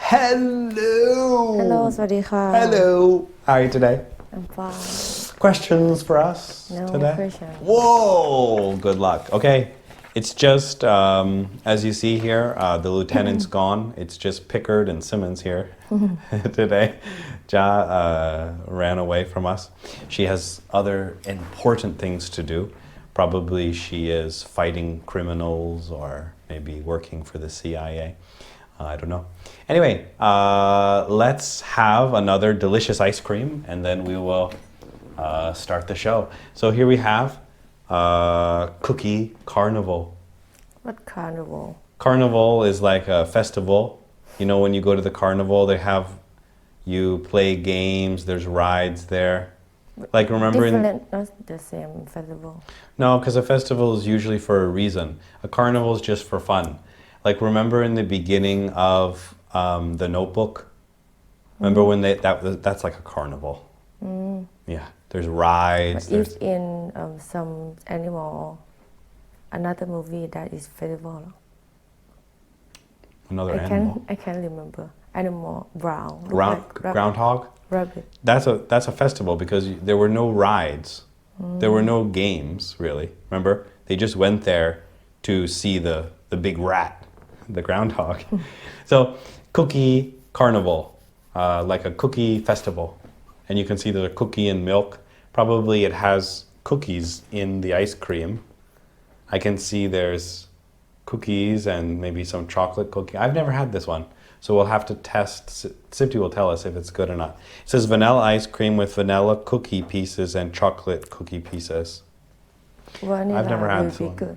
Hello. Hello สวัสดีค่ะ Hello. How are you today? I'm fine. Questions for us No today? question. Whoa. Good luck. Okay. It's just, as you see here, the lieutenant's gone. It's just Pickard and Simmons here today. Ja ran away from us. She has other important things to do. Probably she is fighting criminals or maybe working for the CIA. I don't know. Anyway, let's have another delicious ice cream and then we will start the show. So here we have Cookie Carnival. What carnival? Carnival is like a festival. You know, when you go to the carnival, you play games, there's rides there. Like remember Different, not the same festival. No, because a festival is usually for a reason. A carnival is just for fun. Like remember in the beginning of The Notebook? Remember when that's like a carnival. Yeah, there's rides. But if in some animal, another movie that is festival. Another animal. I can't remember. Animal brown. Groundhog? Rabbit. That's a festival because there were no rides. There were no games really. Remember? They just went there to see the big rat, the groundhog. So cookie carnival, like a cookie festival. And you can see there's a cookie and milk. Probably it has cookies in the ice cream. I can see there's cookies and maybe some chocolate cookie. I've never had this one. So we'll have to test. Sipti will tell us if it's good or not. It says vanilla ice cream with vanilla cookie pieces and chocolate cookie pieces. Vanilla I've never had will this be one. good.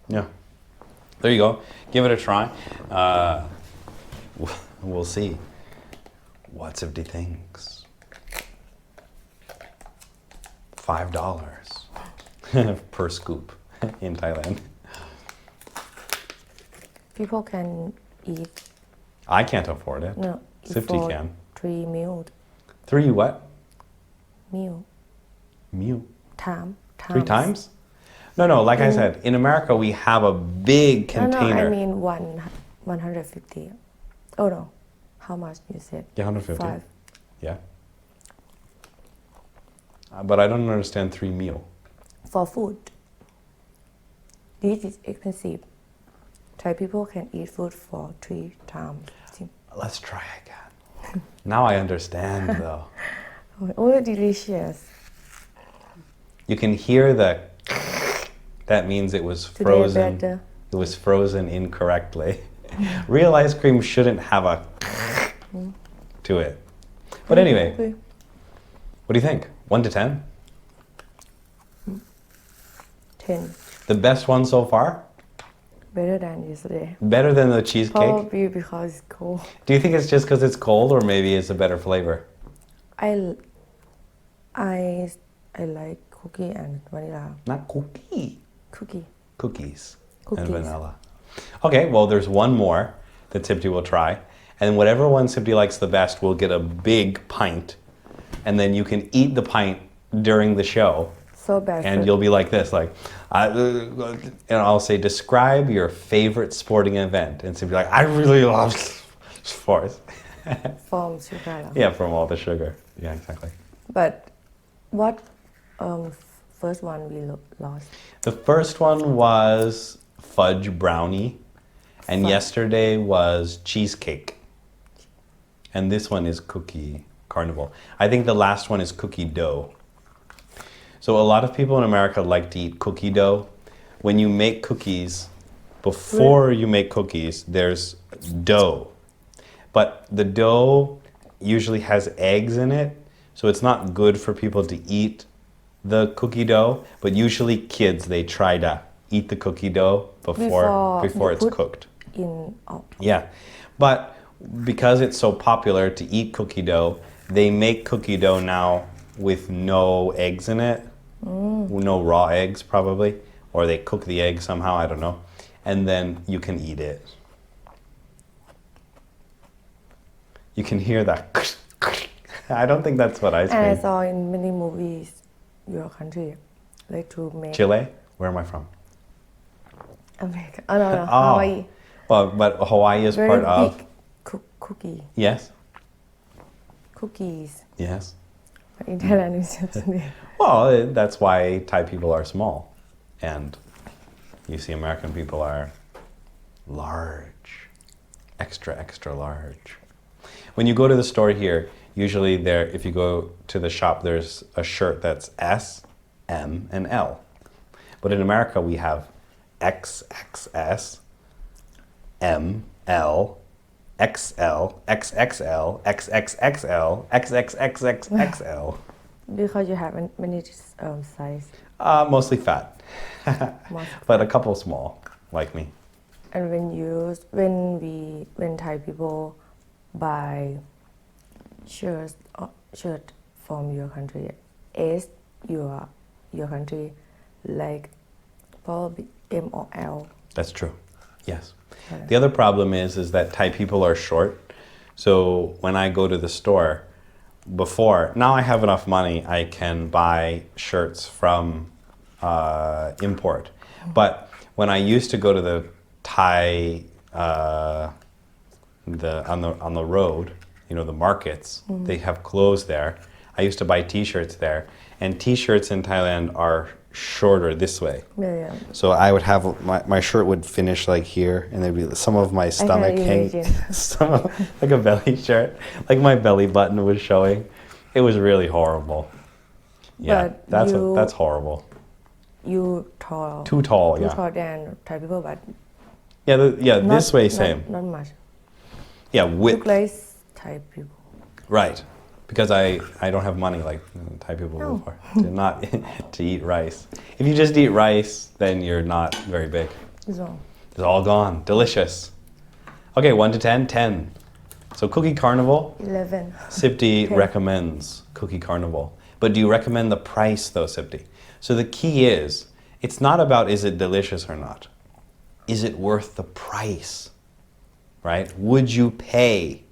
Yeah. There you go. Give it a try. We'll see what Sipti thinks. $5 per scoop in Thailand. People can eat. I can't afford it. No, Sipti for can. 3 meals. 3 what? Meal. Meal. Time. 3 times? No, like I said, in America we have a big container. No, I mean 150. Oh no. How much you said? Yeah, 150. 5. Yeah. But I don't understand 3 meal. For food. This is expensive. Thai people can eat food for 3 times. Let's try again. Now I understand though. Oh, delicious. You can hear that means it was frozen. Today better. It was frozen incorrectly. Real ice cream shouldn't have a to it. But anyway, what do you think? 1 to 10? 10. The best one so far? Better than yesterday. Better than the cheesecake? Probably because it's cold. Do you think it's just because it's cold or maybe it's a better flavor? I like cookie and vanilla. Not cookie. Cookies. And vanilla. Okay, well there's one more that Sipti will try. And whatever one Sipti likes the best, we'll get a big pint. And then you can eat the pint during the show. So bad. And you'll be like this, like, and I'll say, describe your favorite sporting event. And Sipti will be like, I really love sports. From sugar. Yeah, from all the sugar. Yeah, exactly. But what first one we lost? The first one was fudge brownie. And yesterday was cheesecake. And this one is cookie carnival. I think the last one is cookie dough. So a lot of people in America like to eat cookie dough. When you make cookies, before you make cookies, there's dough. But the dough usually has eggs in it. So it's not good for people to eat the cookie dough. But usually kids, they try to eat the cookie dough before it's cooked. Yeah, but because it's so popular to eat cookie dough, they make cookie dough now with no eggs in it, no raw eggs probably, or they cook the egg somehow, I don't know, and then you can eat it. You can hear that. I don't think that's what ice cream. And I saw in many movies, your country, like to make. Chile? Where am I from? America. Oh no, Hawaii. Well, but Hawaii is Very part of. big cookie cookie Yes. cookies Yes. but in Thailand it's just Well, that's why Thai people are small, and you see American people are large, extra large. When you go to the store here, usually there, if you go to the shop, there's a shirt that's S, M, and L. But in America, we have XXS, M, L, XL, XXL, XXXL, XXXXXL. because you have many size Mostly fat, but a couple small, like me. and when Thai people buy shirt from your country as your country like probably M or L. That's true. Yes. The other problem is that Thai people are short. So when I go to the store, now I have enough money, I can buy shirts from import. But when I used to go to the Thai, on the road, the markets, they have clothes there. I used to buy T-shirts there, and T-shirts in Thailand are shorter this way. Yeah. So I would have my shirt would finish like here, and there'd be some of my stomach hanging, like a belly shirt, like my belly button was showing. It was really horrible. Yeah, But that's horrible. You tall. Too tall, Too yeah. tall than Thai people, but Yeah, this way same. Not much. Yeah, width. Look like Thai people. Right. Because I don't have money like Thai people before to eat rice. If you just eat rice, then you're not very big. So It's all gone. Delicious. Okay, 1 to 10, 10. So Cookie Carnival, 11. Sipti recommends Cookie Carnival. But do you recommend the price though, Sipti? So the key is, it's not about is it delicious or not. Is it worth the price? Right? Would you pay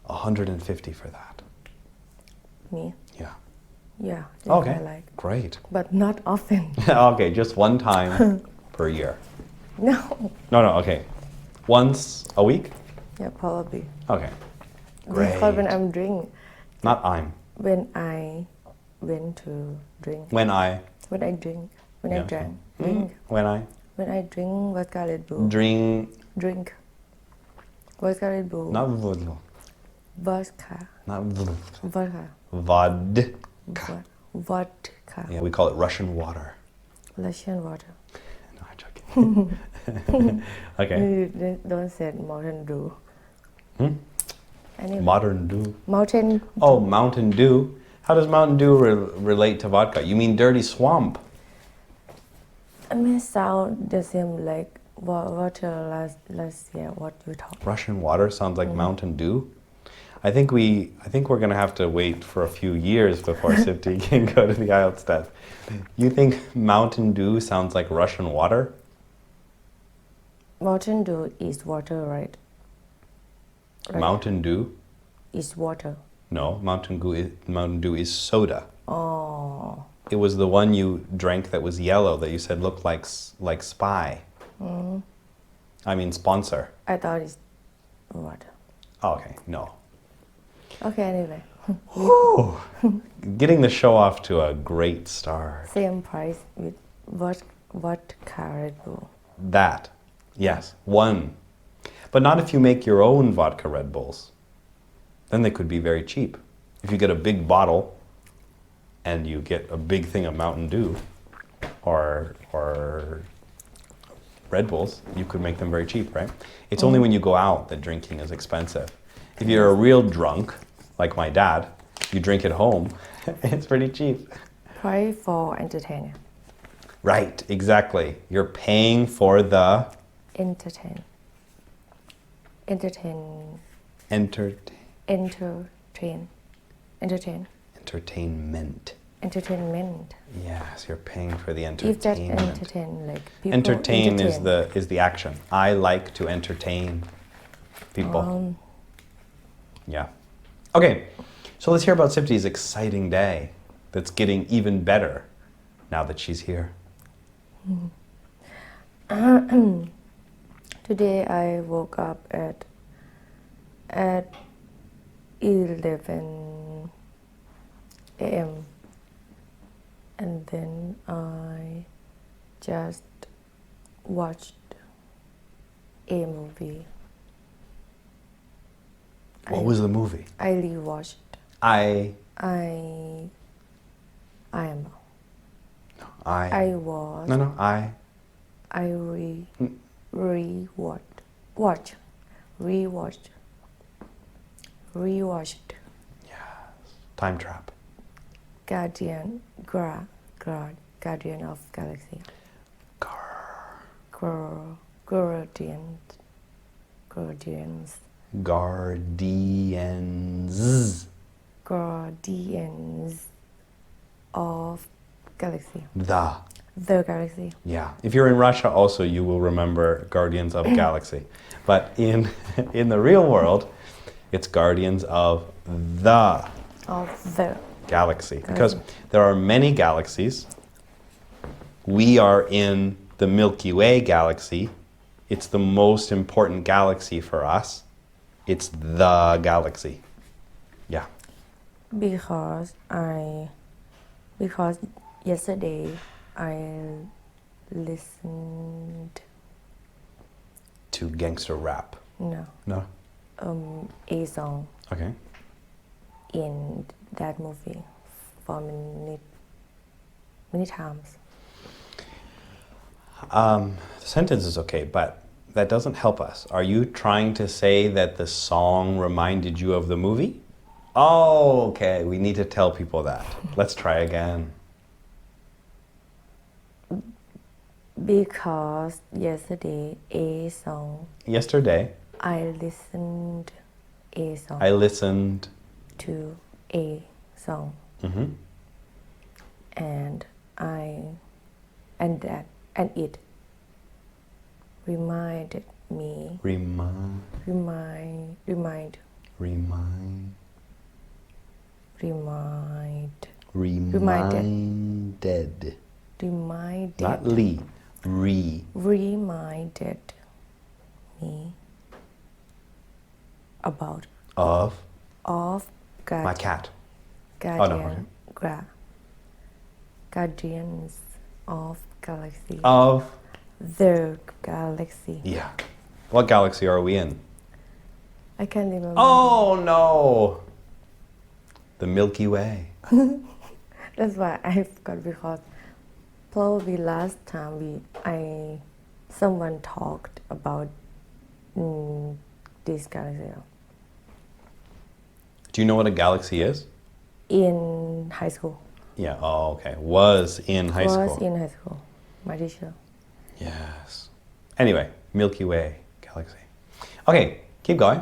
$150 for that? Me? Yeah. Yeah. Okay. I like. Great. But not often. Okay, just one time per year. No. No, okay. Once a week? Yeah, probably. Okay. Great. Because when I'm Not I'm. when I went to drink. When I. When I drink. When I Yeah. drank. Drink. When I. When I drink vodka Red Bull. Drink. Vodka Red Bull. Not vodka. Vodka. Not Vodka. vodka. Vodka. Yeah, we call it Russian water. Russian water. No, I'm joking. Okay. You don't say Mountain Dew. Anyway. Modern Dew. Mountain. Oh, Mountain Dew. How does Mountain Dew relate to vodka? You mean dirty swamp? I mean, sound the same like water last year. What you talk? Russian water sounds like Mountain Dew. I think we're gonna have to wait for a few years before Sipti can go to the IELTS test. You think Mountain Dew sounds like Russian water? Mountain Dew is water, right? Mountain Dew? Is water. No, Mountain Dew is soda. Oh. It was the one you drank that was yellow that you said looked like Spy. I mean sponsor. I thought it's water. Oh, okay, no. Okay, anyway. Getting the show off to a great start. Same price with vodka Red Bull. That, yes, one. But not if you make your own vodka Red Bulls. Then they could be very cheap. If you get a big bottle and you get a big thing of Mountain Dew or Red Bulls, you could make them very cheap, right? It's only when you go out that drinking is expensive. If you're a real drunk, like my dad, you drink at home, it's pretty cheap. Price for entertainer. Right, exactly. You're paying for the Entertainment. Entertainment. Yes, you're paying for the If that entertainment. entertain like people. Entertain is the action. I like to entertain people. Yeah. Okay, so let's hear about Sipti's exciting day that's getting even better now that she's here. Today I woke up at at 11 a.m. and then I just watched a movie. What was the movie? I rewatched. I am. I I was. No, I rewatched. Yes. Time trap. Guardian of Galaxy. Guardians. Guardians of Galaxy. The Galaxy. Yeah. If you're in Russia also you will remember Guardians of Galaxy. But in the real world it's Guardians of the Galaxy. Because there are many galaxies. We are in the Milky Way galaxy. It's the most important galaxy for us. It's the galaxy. Yeah. Because yesterday I listened To gangster rap. No. A song Okay. in that movie for many times. The sentence is okay, but that doesn't help us. Are you trying to say that the song reminded you of the movie? Oh, okay. We need to tell people that. Let's try again. Because yesterday a song Yesterday, I listened a song I listened. to a song Mhm. and it reminded me Remind. reminded Not Lee. reminded me about Of Guardian, my cat. Guardian, okay. Guardians of Galaxy. Of. The Galaxy. Yeah. What galaxy are we in? I can't remember. Oh no. The Milky Way. That's why I forgot because probably last time someone talked about this galaxy Do you know what a galaxy is? in high school. Yeah. Oh, okay. Was in high school. Was in high school. My teacher. Yes. Anyway, Milky Way galaxy. Okay, keep going.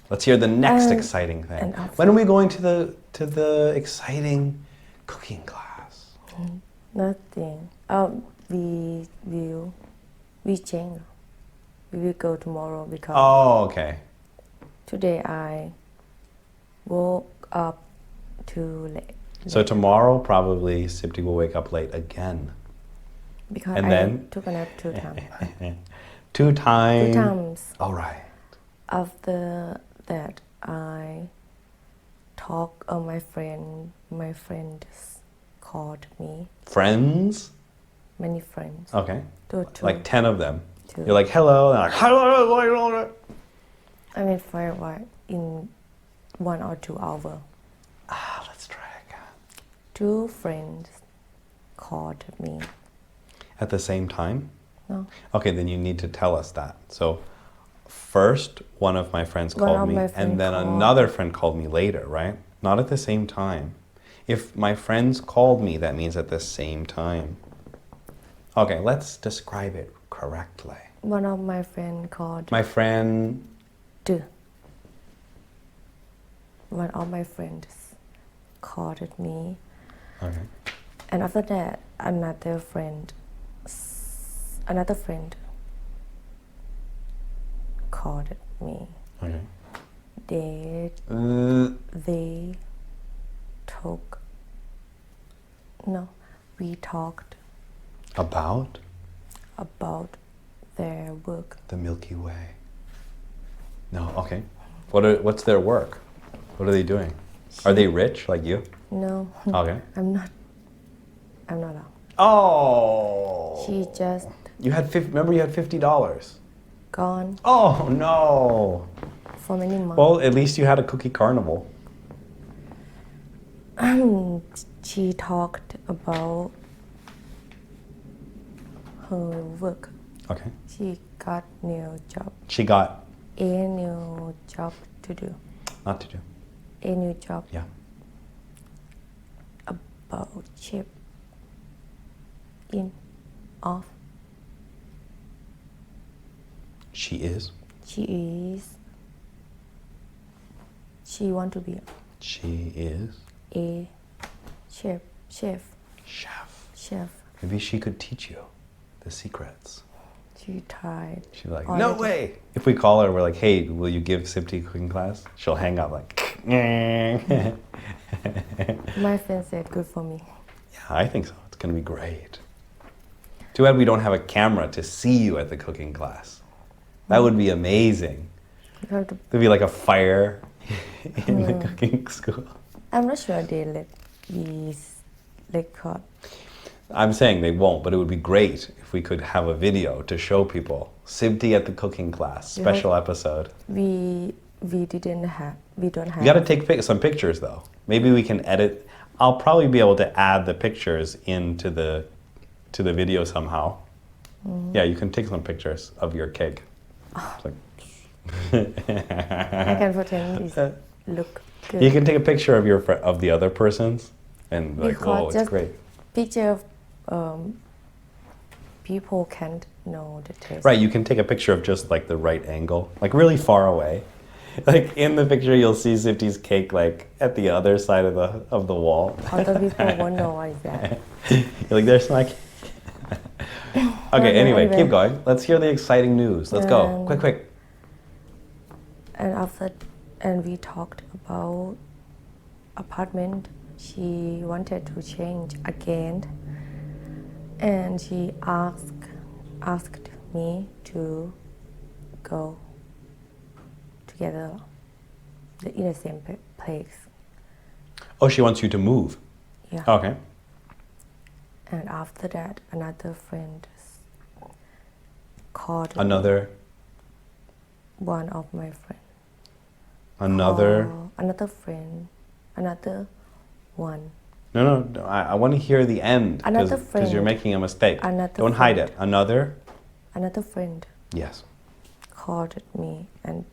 Let's hear the next exciting thing. and also- When are we going to the exciting cooking class? Nothing. We change. We will go tomorrow because Oh, okay. today I woke up too late. So tomorrow probably Sipti will wake up late again. Because and I then- took a nap 2 times. Two times. 2 times. All right. After that, I talked. My friends called me. Friends? Many friends. Okay. Two. Like 10 of them. Two. You're like, hello. And they're like, hello. I mean, for what in 1 or 2 hours. Let's try again. 2 friends called me. At the same time? No. Okay, then you need to tell us that. So first, one of my friends One called of me, my and friend then called. another friend called me later, right? Not at the same time. If my friends called me, that means at the same time. Okay, let's describe it correctly. One of my friends called. My friend. One of my friends called me. Okay. And after that, another friend called me. Okay. They talk. No, we talked About about their work. the Milky Way. No, okay. What's their work? What are they doing? Are they rich like you? No, Okay. I'm not. Oh. She just Remember you had $50. gone Oh no. for many months. Well, at least you had a cookie carnival. She talked about her work. Okay. She got new job. She got A new job to do. not to do. A new job Yeah. about chef in off. She is. She want to be She is. a chef. Chef. Maybe she could teach you the secrets. She tried. She's like, all no the way. If we call her, we're like, hey, will you give Sipti cooking class? She'll hang up like, yeah, My friend said good for me. I think so. It's going to be great. Too bad we don't have a camera to see you at the cooking class. That would be amazing. You have to, There'd be like a fire in the cooking school. I'm not sure they let me record. I'm saying they won't, but it would be great if we could have a video to show people. Sibti at the cooking class, special episode. We don't have. You got to take some pictures though. Maybe we can edit. I'll probably be able to add the pictures into the video somehow. Yeah, you can take some pictures of your cake. It's like I can pretend it look good. you can take a picture of the other person's and be like, Because whoa, it's just great. Picture of people can't know the taste. Right, you can take a picture of just like the right angle, like really far away. Like in the picture, you'll see Sifty's cake like at the other side of the wall. Other people won't know what is that. You're like, there's my cake. Okay, anyway, keep going. Let's hear the exciting news. Let's go. Quick. And we talked about apartment. She wanted to change again, and she asked me to go together in the same place. Oh, she wants you to move. Yeah. Okay. And after that, another friend called Another one of my friends. Another one. No, I want to hear the end Another because friend. you're making a mistake. Another Don't hide friend. it. Another friend yes. called me and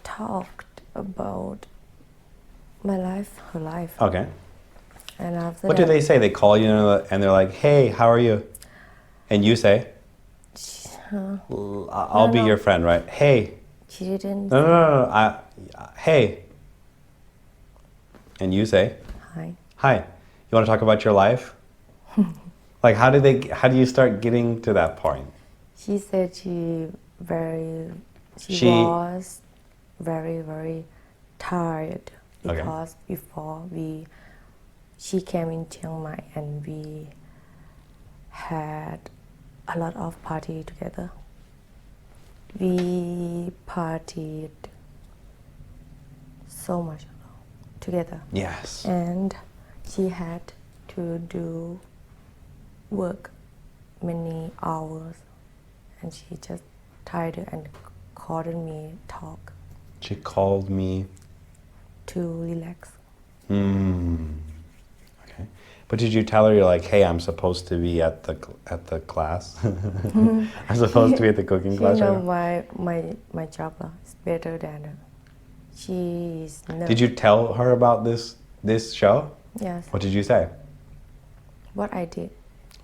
talked about my life, her life. Okay. And after What that, do they say? They call you and they're like, "Hey, how are you?" And you say, "I'll be no. your friend, right?" Hey. She didn't. No. Hey. And you say, Hi. "Hi. You want to talk about your life?" Like, how do you start getting to that point? She said she was very, very tired because before she came in Chiang Mai and we had a lot of party together. We partied so much together. Yes. And she had to do work many hours and she just tired and called me talk She called me. to relax. Okay. But did you tell her you're like, "Hey, I'm supposed to be at the class. I'm supposed to be at the cooking She class know right now." my job is better than her. She is nervous. Did you tell her about this show? Yes. What did you say? What I did.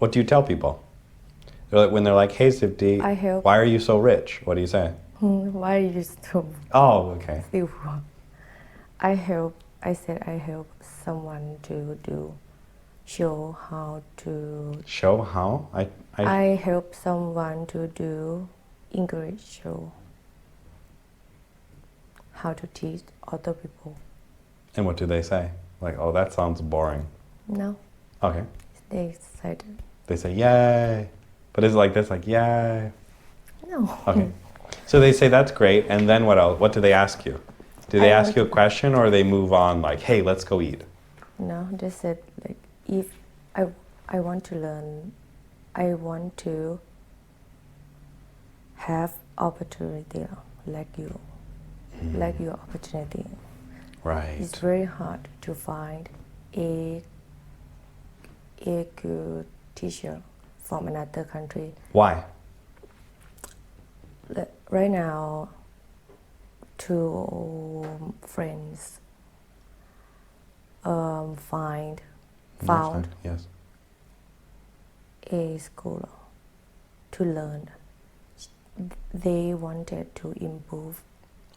What do you tell people? When they're like, "Hey, Sipti, I help. why are you so rich?" What do you say? Why are you so Oh, okay. still poor? I said I help someone to show how to. Show how? I help someone to do English show. How to teach other people. And what do they say? Like, "Oh, that sounds boring." No, Okay. they said They say, "Yay." But is it like this, like, "Yay"? no. Okay. So they say that's great, and then what else? What do they ask you? Do they I ask you a question, or they move on like, "Hey, let's go eat"? No, they said like if I want to learn, I want to have opportunity like you, like your opportunity. Right. It's very hard to find a good teacher from another country. Why? Right now, two friends found Yes. a school to learn. They wanted to improve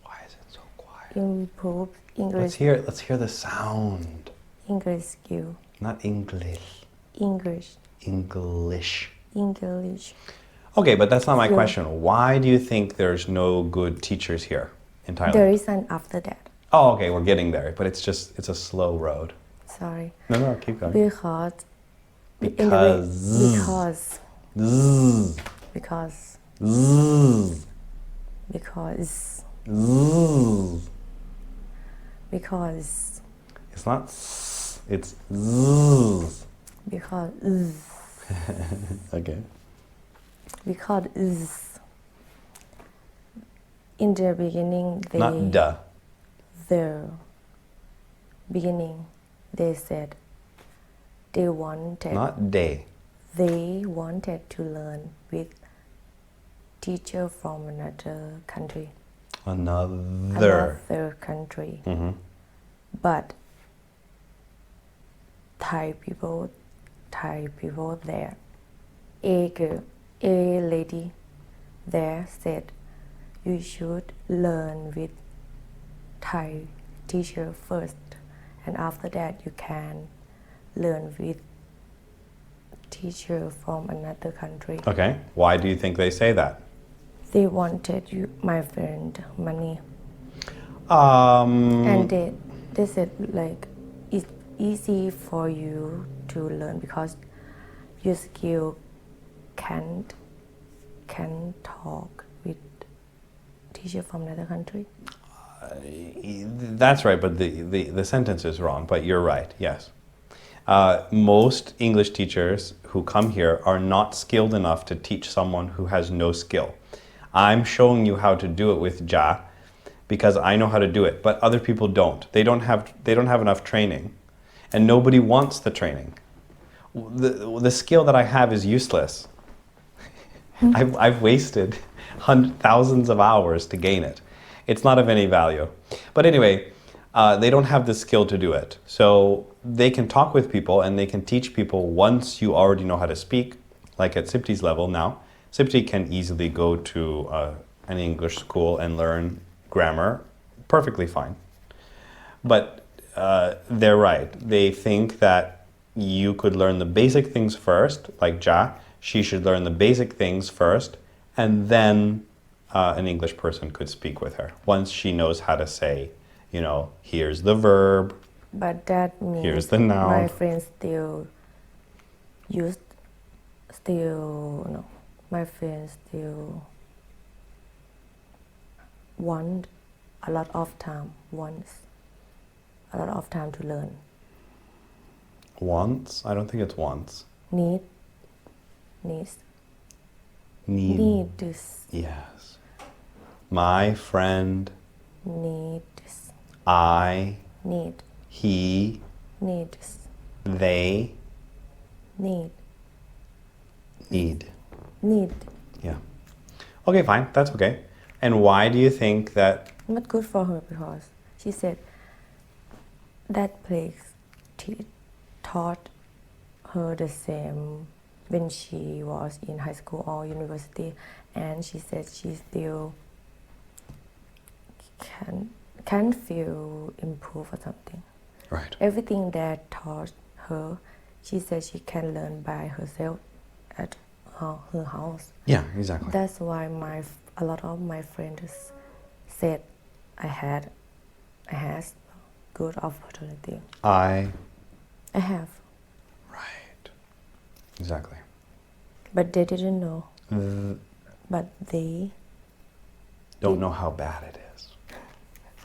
Why is it so quiet? English Let's hear the sound. English skill. Not English. English. Okay, but that's not my Sure. question. Why do you think there's no good teachers here in Thailand? There is an after that. Oh, okay, we're getting there, but it's a slow road. Sorry. No, keep going. Because Because. Zzz. because Zzz. because Zzz. because It's not s, it's zzz. because Okay. because in the beginning Not duh. the beginning they said they wanted Not day. they wanted to learn with teacher from another country. Another. Country. Mm-hmm. But Thai people there, a lady there said, you should learn with Thai teacher first, and after that you can learn with teacher from another country. Okay. Why do you think they say that? They wanted my friend money, Um, and they said like it's easy for you to learn because your skill can talk with teacher from another country. That's right, but the sentence is wrong, but you're right, yes. Most English teachers who come here are not skilled enough to teach someone who has no skill. I'm showing you how to do it with Ja because I know how to do it, but other people don't. They don't have enough training, and nobody wants the training. The skill that I have is useless. I've wasted thousands of hours to gain it. It's not of any value. But anyway, they don't have the skill to do it. So they can talk with people and they can teach people once you already know how to speak, like at Sipti's level now. Sipti can easily go to an English school and learn grammar perfectly fine. But they're right. They think that you could learn the basic things first, like Ja. She should learn the basic things first, and then an English person could speak with her once she knows how to say, here's the verb. But that means Here's the noun. My friends still want a lot of time to learn. Wants? I don't think it's wants. Needs. Yes. My friend. Needs. I. Need. He. Needs. They. Need. Yeah. Okay, fine. That's okay. And why do you think that? Not good for her because she said that place taught her the same when she was in high school or university, and she said she still can feel improve or something. Right. Everything that taught her, she said she can learn by herself at her house. Yeah, exactly. That's why a lot of my friends said I had good opportunity. I have. Right. Exactly. But they didn't know. But they don't know how bad it is,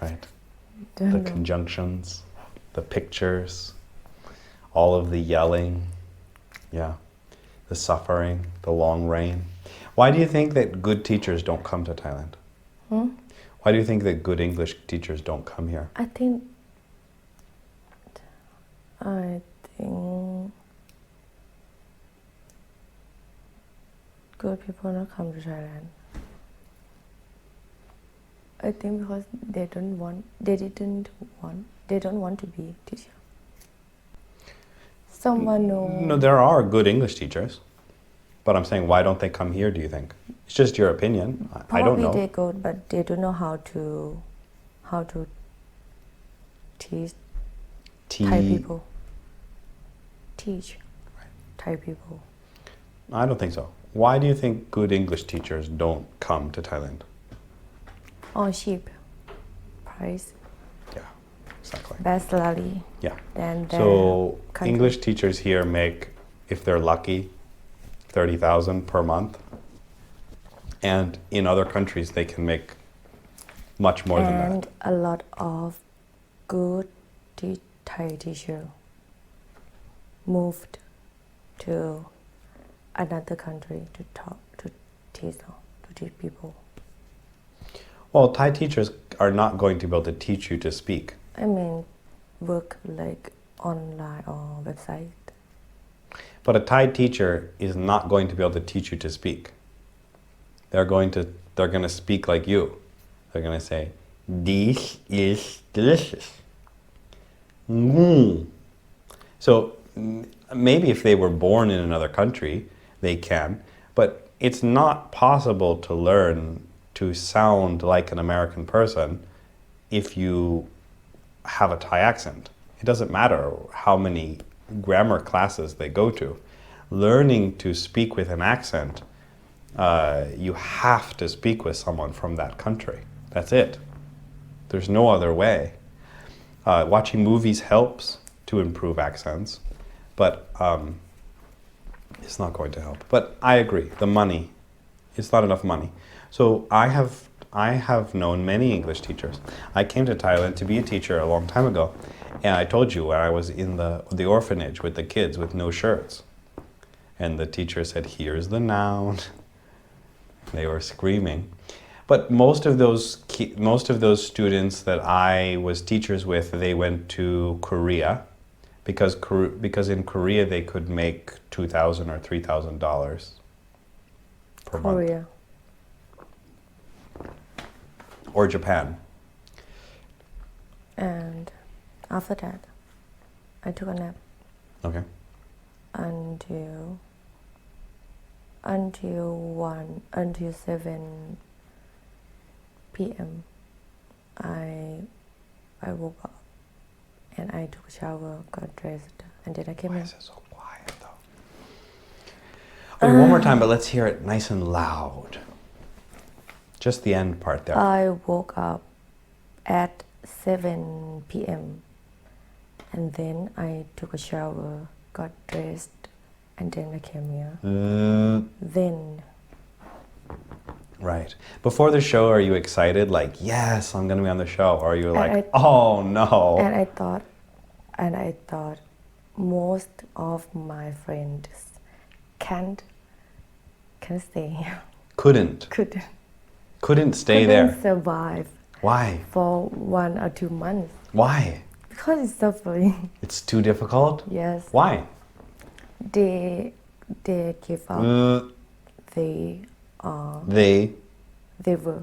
right? Don't The know. conjunctions, the pictures, all of the yelling, yeah, the suffering, the long rain. Why do you think that good teachers don't come to Thailand? Why do you think that good English teachers don't come here? I think good people not come to Thailand. I think because they don't want to be teacher. Someone know. No, there are good English teachers, but I'm saying why don't they come here, do you think? It's just your opinion. I don't Probably know. they go, but they don't know how to teach Thai people. Teach Thai people. I don't think so. Why do you think good English teachers don't come to Thailand? All cheap price, Yeah, exactly. best salary. Yeah. Than their So country. English teachers here make, if they're lucky, 30,000 per month. And in other countries, they can make much more than And that. a lot of good Thai teacher moved to another country to teach people. Well, Thai teachers are not going to be able to teach you to speak. I mean, work like online or website. But a Thai teacher is not going to be able to teach you to speak. They're going to speak like you. They're going to say, "This is delicious." So maybe if they were born in another country, they can, but it's not possible to learn to sound like an American person if you have a Thai accent. It doesn't matter how many grammar classes they go to. Learning to speak with an accent, you have to speak with someone from that country. That's it. There's no other way. Watching movies helps to improve accents, but it's not going to help. But I agree, the money, it's not enough money. So I have known many English teachers. I came to Thailand to be a teacher a long time ago, and I told you when I was in the orphanage with the kids with no shirts. And the teacher said, "Here's the noun." They were screaming. But most of those students that I was teachers with, they went to Korea, because in Korea they could make $2,000 or $3,000 per month. Korea. Or Japan. And after that, I took a nap Okay. until 7 p.m. I woke up and I took a shower, got dressed, and then I came Why in. is it so quiet though? Okay, one more time, but let's hear it nice and loud. Just the end part there. I woke up at 7 p.m. and then I took a shower, got dressed, and then I came here. Then Right. Before the show, are you excited? Like, yes, I'm going to be on the show. Or are you like, oh no. and I thought most of my friends can't stay here. Couldn't stay there. Couldn't survive Why? for 1 or 2 months Why? because it's suffering. It's too difficult? Yes, Why? they give up. They were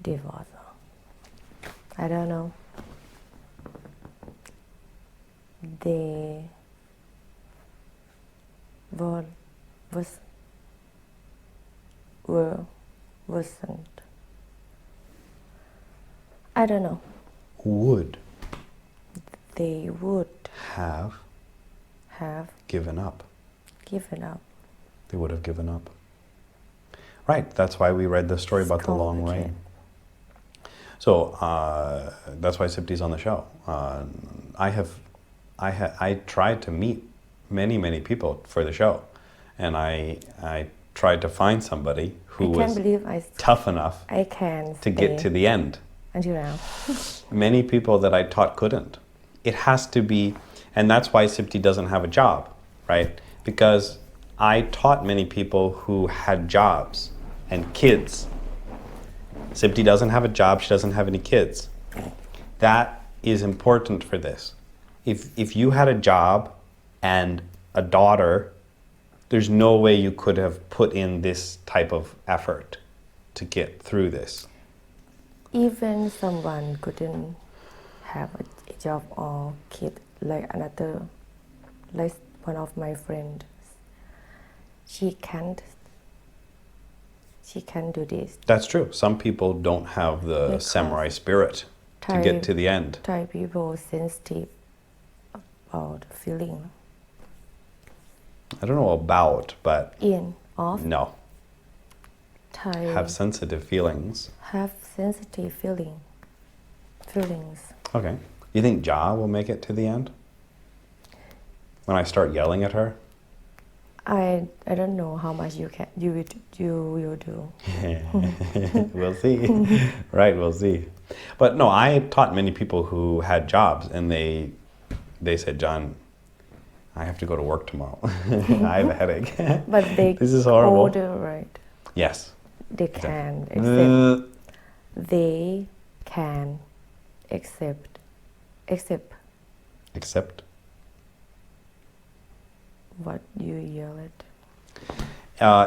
divorced. I don't know. They wasn't. I don't know. Would They would have have given up. given up. They would have given up. Right. That's why we read the story about the long rain. So that's why Sipti's on the show. I tried to meet many people for the show, and I tried to find somebody who I can't was believe tough enough I can to get stay to the end. until now. Many people that I taught couldn't. It has to be, and that's why Sipti doesn't have a job, right? Because I taught many people who had jobs and kids. Sipti doesn't have a job, she doesn't have any kids. That is important for this. If you had a job and a daughter, there's no way you could have put in this type of effort to get through this. Even someone couldn't have a job or kid like one of my friends. She can't do this. That's true. Some people don't have the Because samurai spirit to get to the end. Thai people sensitive about feeling. I don't know about, but Of no. Thai Have sensitive feelings. have sensitive feelings. Okay. You think Ja will make it to the end? When I start yelling at her? I don't know how much you will do. We'll see. Right, we'll see. But no, I taught many people who had jobs and they said, John, I have to go to work tomorrow. I have a headache. But This is horrible. older, right? Yes. They can accept. They can accept. Accept. What you yell at.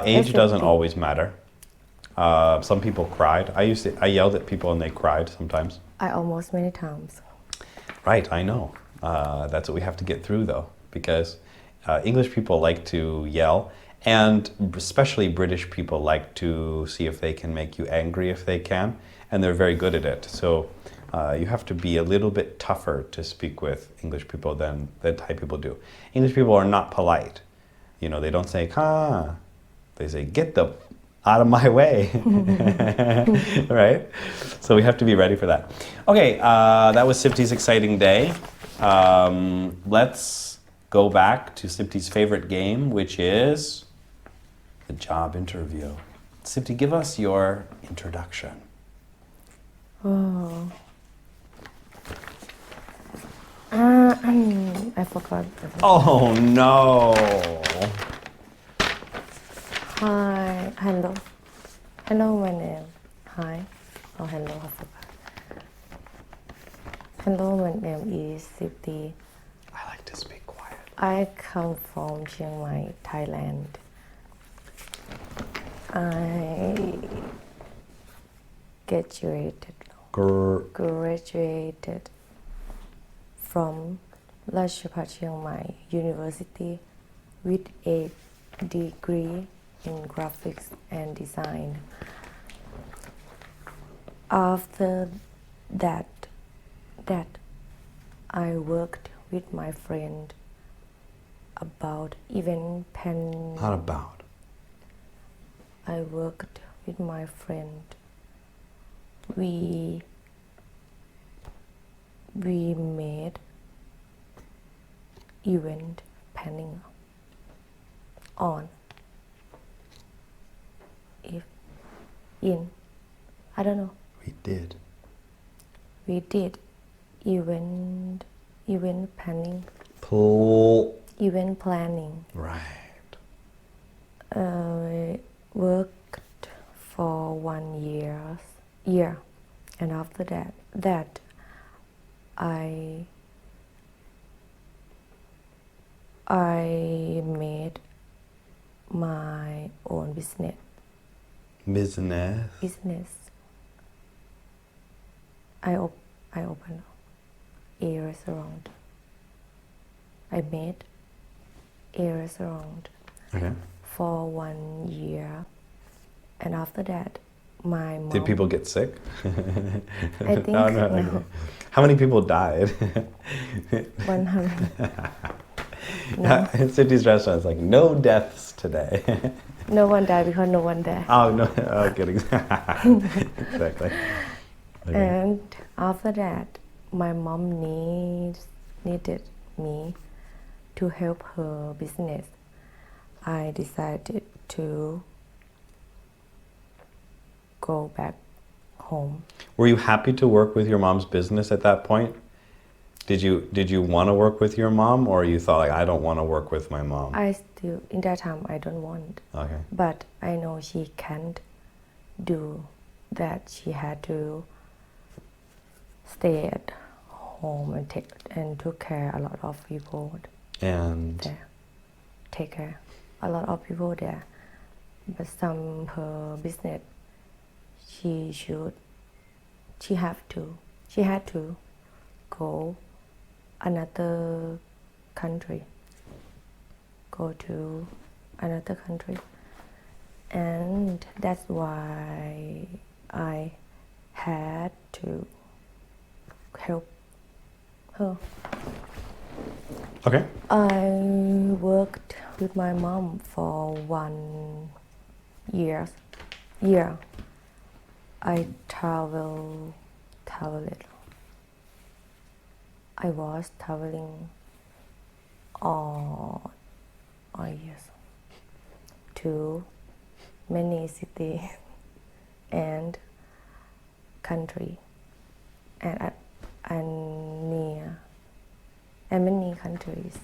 Age doesn't Accepting. always matter. Some people cried. I yelled at people and they cried sometimes. I almost many times. Right, I know. That's what we have to get through though, because English people like to yell, and especially British people like to see if they can make you angry if they can, and they're very good at it. So you have to be a little bit tougher to speak with English people than Thai people do. English people are not polite. You know, they don't say, "Ha." They say, "Get the out of my way." Right? So we have to be ready for that. Okay, that was Sipti's exciting day. Let's go back to Sipti's favorite game, which is the job interview. Sipti, give us your introduction. Oh. I forgot. Oh no! Hi, hello. Hello, my name. Hi. Oh, hello, I forgot. Hello, my name is Sipti. I like to speak quiet. I come from Chiang Mai, Thailand. I graduated from Rajabhat Chiang Mai University with a degree in graphics and design. After that, I worked with my friend about event Not about. I worked with my friend. We made event planning on I don't know. We did. We did event planning. Event planning. Right. Worked for 1 year, and after that I made my own business. I opened a restaurant. I made a restaurant. Okay. For 1 year, and after that, my mom. Did people get sick? I think no. How many people died? 100. No. Sipti's restaurant is like, no deaths today. No one died because no one there. Oh, no. Oh, kidding. Exactly. Okay. And after that, my mom needed me to help her business. I decided to go back home. Were you happy to work with your mom's business at that point? Did you want to work with your mom, or you thought like I don't want to work with my mom? I still in that time I don't want. Okay. But I know she can't do that. She had to stay at home and took care a lot of people And there. Take care a lot of people there. But some her business she had to go another country. Go to another country. And that's why I had to help her. okay. I worked with my mom for 1 year. I traveled. I was traveling all years to many cities and country and many countries.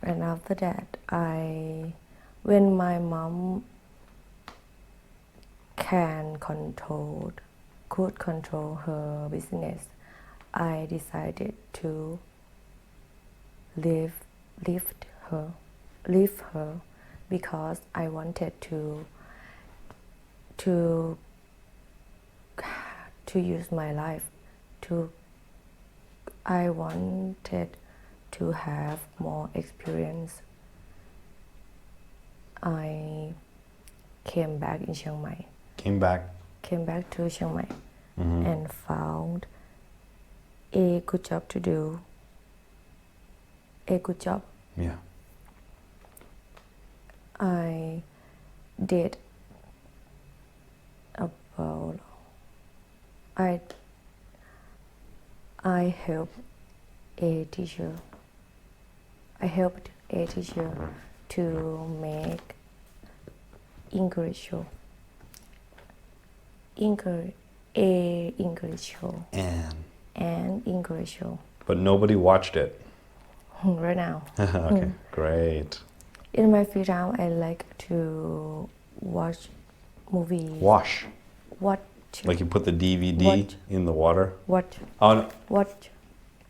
And after that, when my mom could control her business, I decided to leave her because I wanted to use my life I wanted to have more experience. I came back in Chiang Mai. Came back. Came back to Chiang Mai and found a good job to do. A good job. Yeah. I did about I helped a teacher. I helped a teacher to make English show. English show. And English show. But nobody watched it. Right now. Okay, great. In my free time, I like to watch movies. Wash. Watch. Like you put the DVD Watch. in the water. Watch. Oh, no. Watch.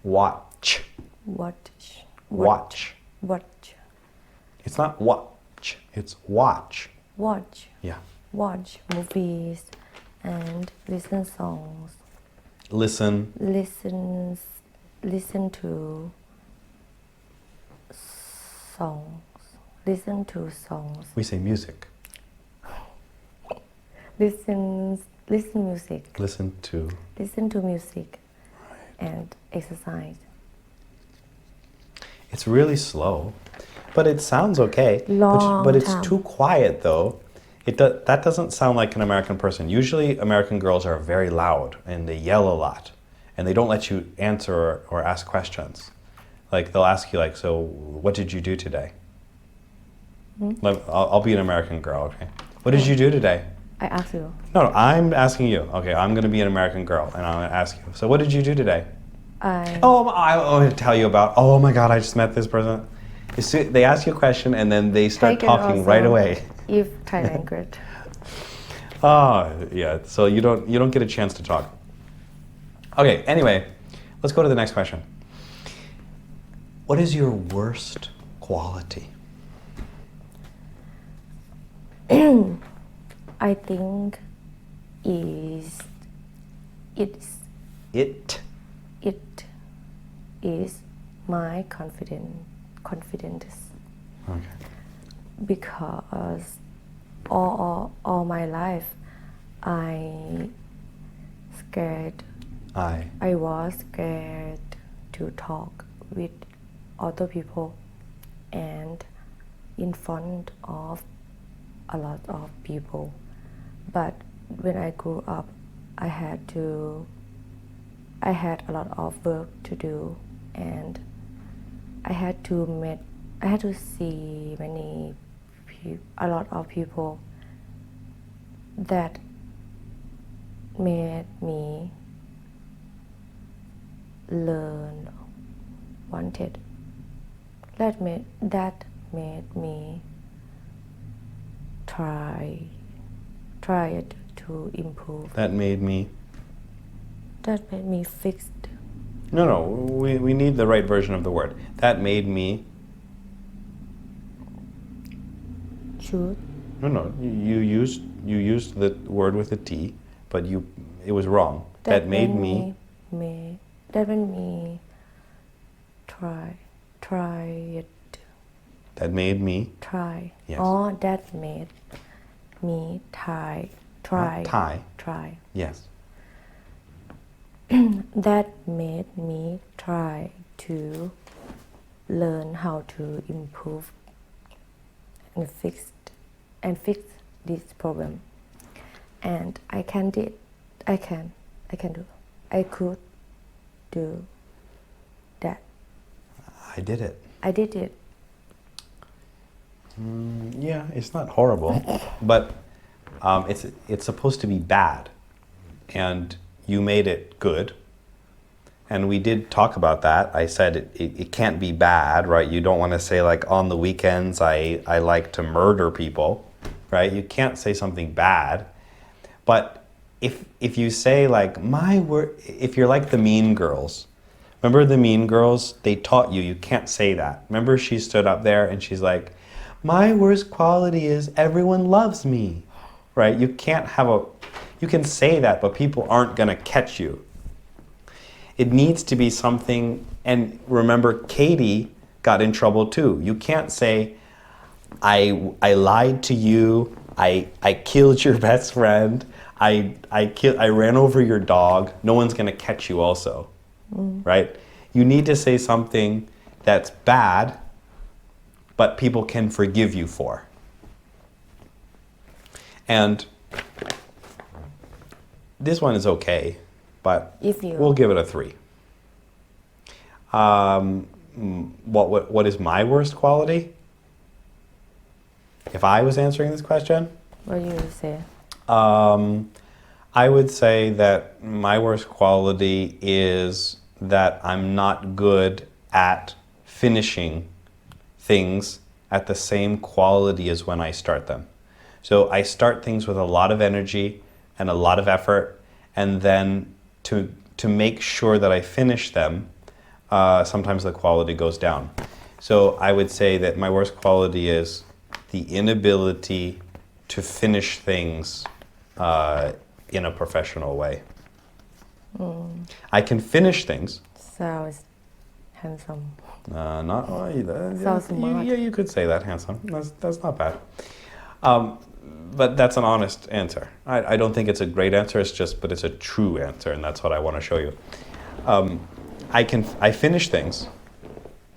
Watch. Watch. Watch. Watch. It's not watch. It's watch. Watch. Yeah. Watch movies and listen songs. Listen. Listen to songs. Listen to songs. We say music. Listen music. Listen to. Listen to music. And exercise. It's really slow, but it sounds okay. But it's time. too quiet though. That doesn't sound like an American person. Usually American girls are very loud and they yell a lot and they don't let you answer or ask questions. Like they'll ask you like, so what did you do today? Like, I'll be an American girl, okay? What did you do today? I ask you. No, I'm asking you. Okay, I'm going to be an American girl and I'm going to ask you. So what did you do today? I want to tell you about, oh my God, I just met this person. They ask you a question and then they start talking right away. If Thai language. Oh, yeah. So you don't get a chance to talk. Okay, anyway, let's go to the next question. What is your worst quality? I think it is my confidence. Okay. Because all my life I was scared to talk with other people and in front of a lot of people. But when I grew up, I had a lot of work to do and I had to see a lot of people that made me learn wanted that made me tried to improve That made me fixed No, we need the right version of the word. That made me should No, you used the word with a T, but it was wrong. That made me try it That made me try Yes. that made me try Yes. that made me try to learn how to improve and fix this problem and I could do that I did it. Yeah, it's not horrible, but it's supposed to be bad, and you made it good. And we did talk about that. I said it can't be bad, right? You don't want to say like on the weekends I like to murder people, right? You can't say something bad. But if you say like if you're like the Mean Girls, remember the Mean Girls? They taught you can't say that. Remember she stood up there and she's like, my worst quality is everyone loves me, right? You can say that, but people aren't gonna catch you. It needs to be something, and remember Katie got in trouble too. You can't say, I lied to you, I killed your best friend, I ran over your dog, no one's gonna catch you also, right? You need to say something that's bad, but people can forgive you for. And this one is okay, but we'll give it a 3. What is my worst quality? If I was answering this question, what do you say I would say that my worst quality is that I'm not good at finishing things at the same quality as when I start them. So I start things with a lot of energy and a lot of effort, and then to make sure that I finish them, sometimes the quality goes down. So I would say that my worst quality is the inability to finish things in a professional way. I can finish things. sounds handsome Not Sounds smart. Yeah, you could say that, handsome. That's not bad. But that's an honest answer. I don't think it's a great answer. But it's a true answer, and that's what I want to show you. I finish things.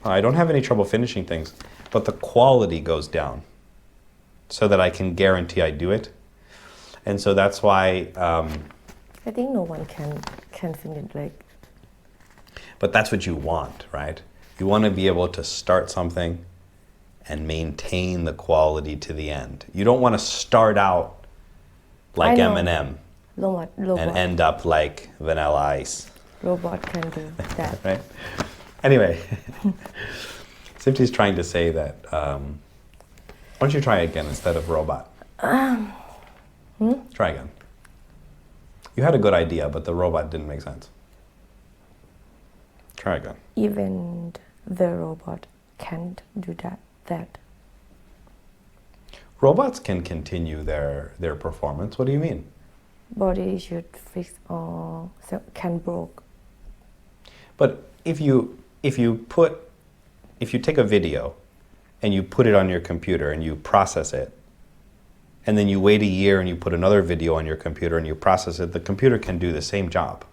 I don't have any trouble finishing things, but the quality goes down, so that I can guarantee I do it. And so that's why. I think no one can finish like. But that's what you want, right? You want to be able to start something and maintain the quality to the end. You don't want to start out like I know. M&M and end up like Vanilla Ice. Robot can do that. Right? Anyway, Simpsy's trying to say that. Why don't you try again instead of robot? Try again. You had a good idea, but the robot didn't make sense. Try again. Even the robot can't do that. Robots can continue their performance. What do you mean? Body should fix or can broke. But if you take a video and you put it on your computer and you process it, and then you wait a year and you put another video on your computer and you process it, the computer can do the same job.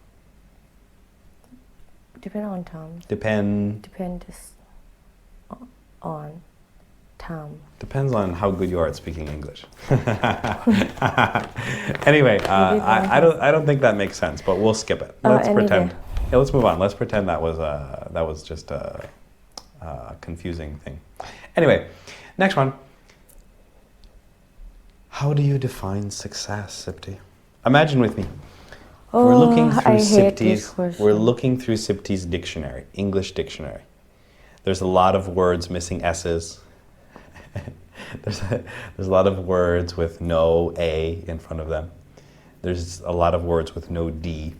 Depend on time. Depends on time. Depends on how good you are at speaking English. Anyway, I don't think that makes sense, but we'll skip it. Let's pretend. Yeah, let's move on. Let's pretend that was just a confusing thing. Anyway, next one. How do you define success, Sipti? Imagine with me. We're looking through I hate this Sipti's. question. We're looking through Sipti's dictionary, English dictionary. There's a lot of words missing S's. there's a lot of words with no A in front of them. There's a lot of words with no D.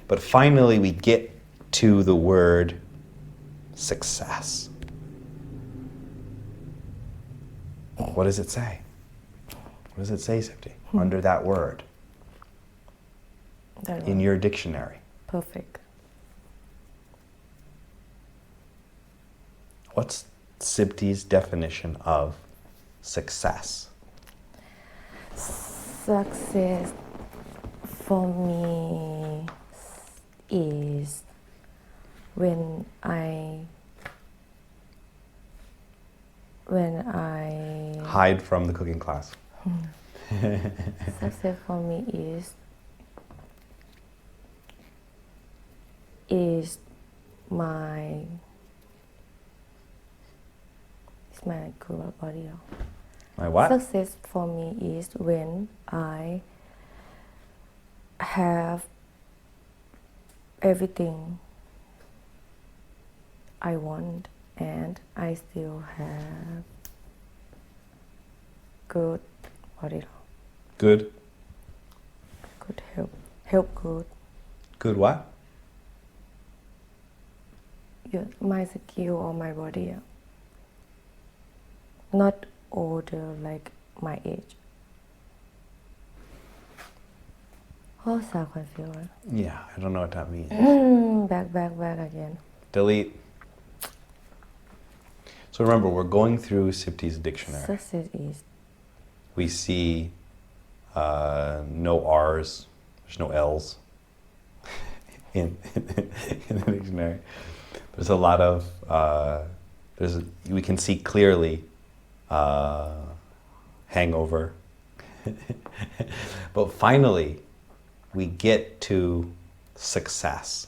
But finally we get to the word success. What does it say? What does it say, Sipti, under that word in your dictionary? Perfect. What's Sipti's definition of success? Success for me is when I Hide from the cooking class. success for me is my good body. My what? Success for me is when I have everything I want and I still have good body. Good. Good health good. Good what? Yeah, my skill or my body. Not older like my age. Oh, so confused. Yeah, I don't know what that means. Back again. Delete. So remember, we're going through Sipti's dictionary. Success is We see no R's, there's no L's in the dictionary. There's a lot of, we can see clearly hangover. But finally, we get to success.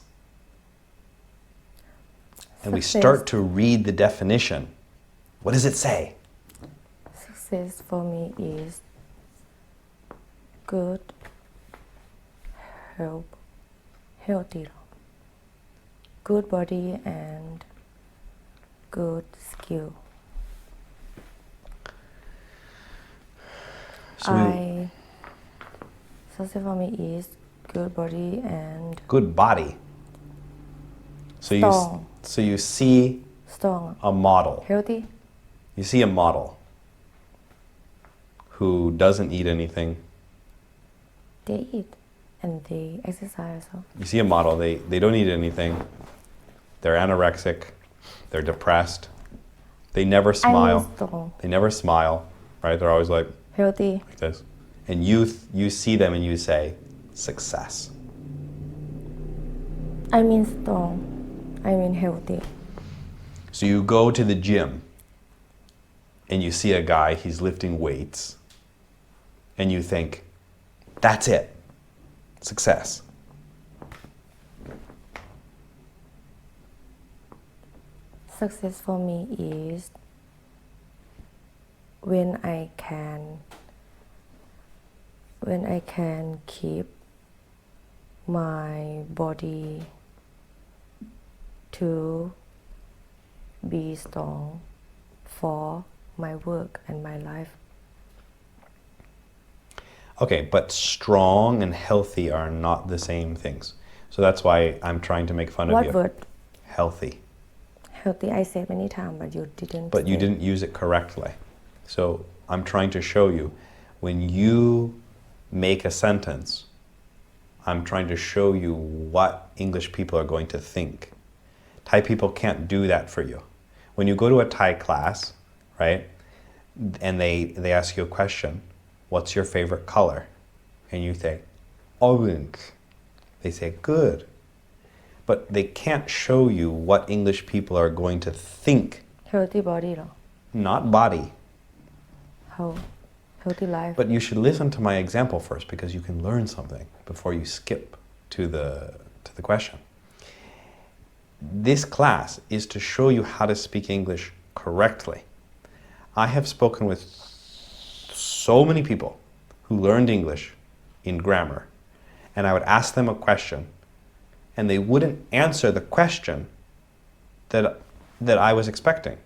And we start to read the definition. What does it say? Success for me is good healthy, good body and good skill. Success for me is good body and good body. strong. So you see Strong, a model. healthy. You see a model who doesn't eat anything. They eat and they exercise also. You see a model, they don't eat anything. They're anorexic. They're depressed. They never smile. I'm strong, They never smile, right? They're always like healthy. this. And you see them and you say, success. I mean strong. I mean healthy. So you go to the gym and you see a guy, he's lifting weights, and you think, that's it, success. Success for me is when I can keep my body to be strong for my work and my life. Okay, but strong and healthy are not the same things. So that's why I'm trying to make fun of you. What word? Healthy. Healthy, I said many times, but you didn't. But you say. didn't use it correctly. So I'm trying to show you, when you make a sentence, I'm trying to show you what English people are going to think. Thai people can't do that for you. When you go to a Thai class, right, and they ask you a question, what's your favorite color? And you say, orange. They say, good. But they can't show you what English people are going to think. Healthy body เหรอ Not body. How? Healthy life. But you should listen to my example first, because you can learn something before you skip to the question. This class is to show you how to speak English correctly. I have spoken with so many people who learned English in grammar, and I would ask them a question, and they wouldn't answer the question that I was expecting.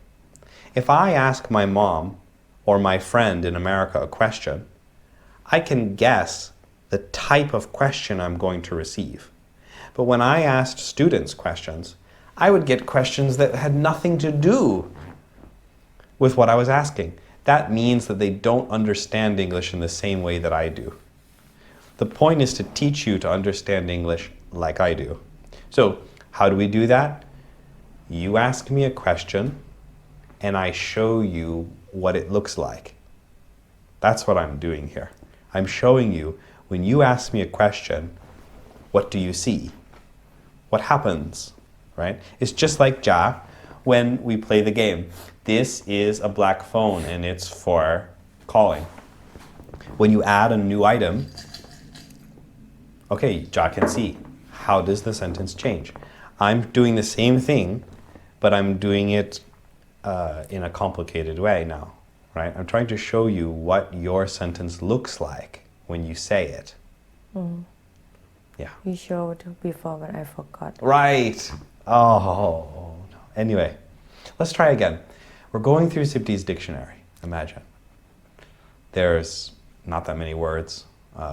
If I ask my mom or my friend in America a question, I can guess the type of question I'm going to receive. But when I asked students questions, I would get questions that had nothing to do with what I was asking. That means that they don't understand English in the same way that I do. The point is to teach you to understand English like I do. So, how do we do that? You ask me a question, and I show you what it looks like. That's what I'm doing here. I'm showing you, when you ask me a question, what do you see? What happens, right? It's just like Ja when we play the game. This is a black phone and it's for calling. When you add a new item, okay, Ja can see. How does the sentence change? I'm doing the same thing, but I'm doing it in a complicated way now, right? I'm trying to show you what your sentence looks like when you say it. Yeah. You showed before, but I forgot. Right. Oh, no. Anyway, let's try again. We're going through Sipti's dictionary, imagine. There's not that many words.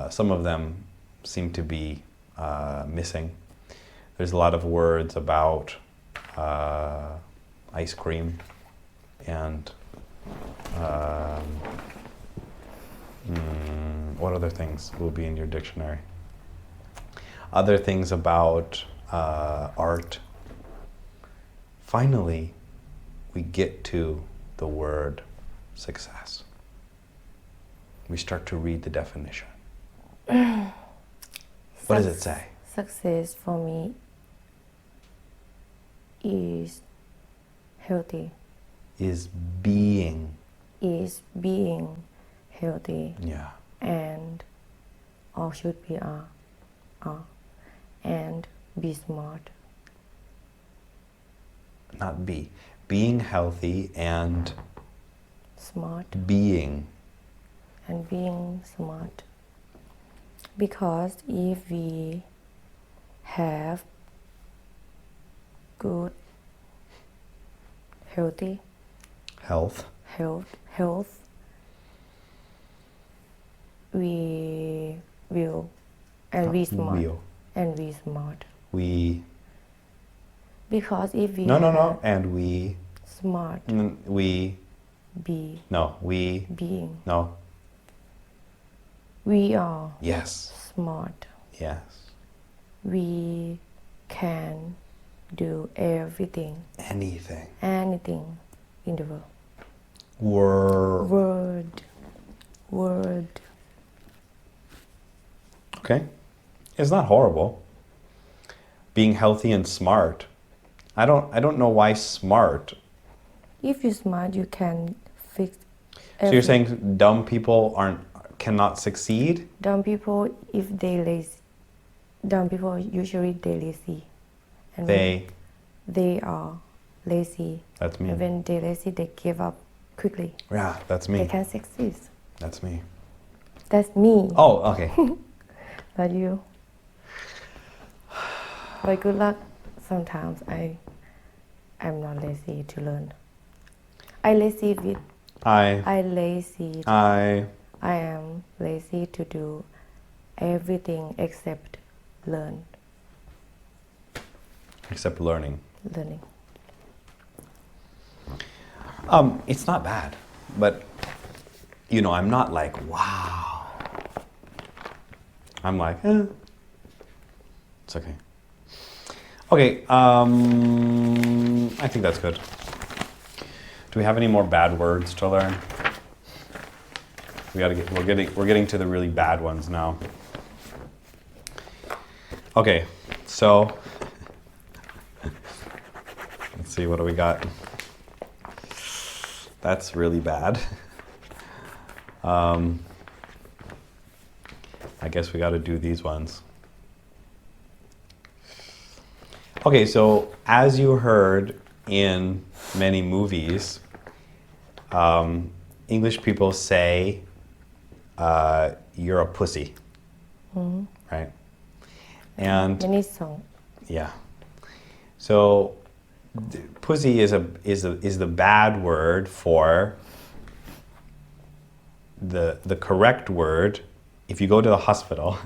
Some of them seem to be missing. There's a lot of words about ice cream and what other things will be in your dictionary? Other things about art. Finally, we get to the word success. We start to read the definition. What does it say? Success for me is healthy. Is being. Is being healthy. Yeah. And or should be and be smart. Not be. Being healthy and Smart. being. And being smart. Because if we have good health, we will and be smart. Will. And be smart. We. Because if we No. And we. smart, We. be No. We. being, No. we are Yes. smart. Yes. We can do everything, Anything. anything in the world. Word. Okay. It's not horrible. Being healthy and smart. I don't know why smart. If you're smart, you can fix So you're saying dumb people cannot succeed? Dumb people, if they lazy, dumb people usually they lazy. And They. They are lazy. That's me. And when they lazy, they give up quickly. Yeah, that's They me. can succeed. That's me. That's me. Oh, okay. Not you. But good luck. Sometimes I'm not lazy to learn. I lazy with. I am lazy to do everything except learn. Except learning. Learning. It's not bad, but I'm not like, wow. I'm like, it's okay. Okay, I think that's good. Do we have any more bad words to learn? We're getting to the really bad ones now. Okay, so let's see, what do we got? That's really bad. I guess we got to do these ones. Okay, so as you heard in many movies, English people say, you're a pussy, right? And many song yeah. So pussy is the bad word for the correct word if you go to the hospital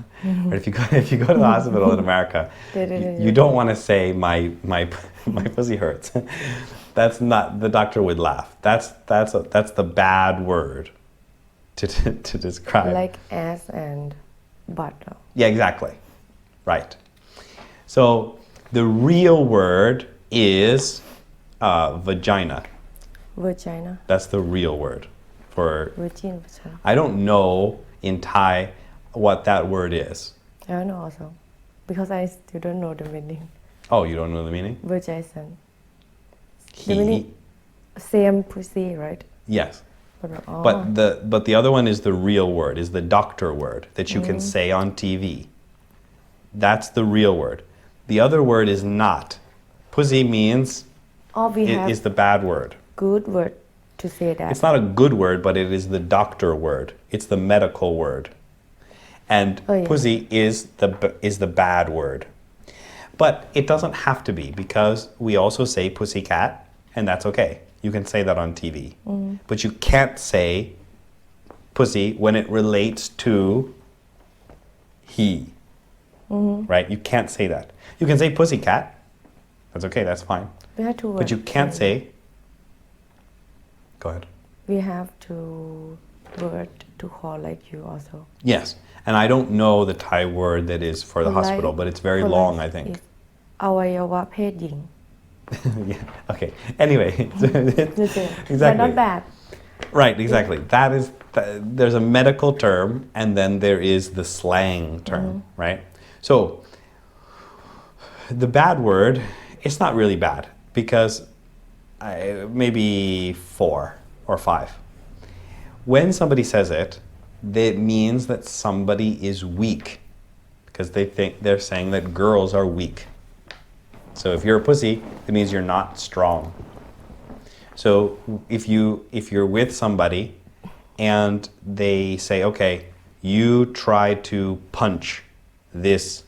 or if you go to the hospital in America you don't want to say my pussy hurts. That's not, the doctor would laugh. That's the bad word to describe. like ass and butt. Yeah, exactly. Right. So the real word is vagina. Vagina. That's the real word for. Virgin vagina. I don't know in Thai what that word is. I don't know also because I still don't know the meaning. Oh, you don't know the meaning? Vagina. The meaning same pussy, right? Yes. Oh. But the other one is the real word, is the doctor word that you can say on TV. That's the real word. The other word is not. Pussy means we have is the bad word. good word to say that. It's not a good word, but it is the doctor word. It's the medical word. And pussy is the bad word. But it doesn't have to be because we also say pussycat, and that's okay. You can say that on TV. But you can't say pussy when it relates to he. Right? You can't say that. You can say pussycat. That's okay, that's fine. We have to But you can't say. Go ahead. We have to word to call like you also. Yes. And I don't know the Thai word that is for the hospital, but it's very long, I think. อวัยวะเพศหญิง Yeah. Okay. Anyway. Exactly. But not bad. Right, exactly. That is, there's a medical term and then there is the slang term, right? So, the bad word, it's not really bad because maybe 4 or 5. When somebody says it, that means that somebody is weak because they're saying that girls are weak. So if you're a pussy, it means you're not strong. So if you're with somebody and they say, okay, you try to punch this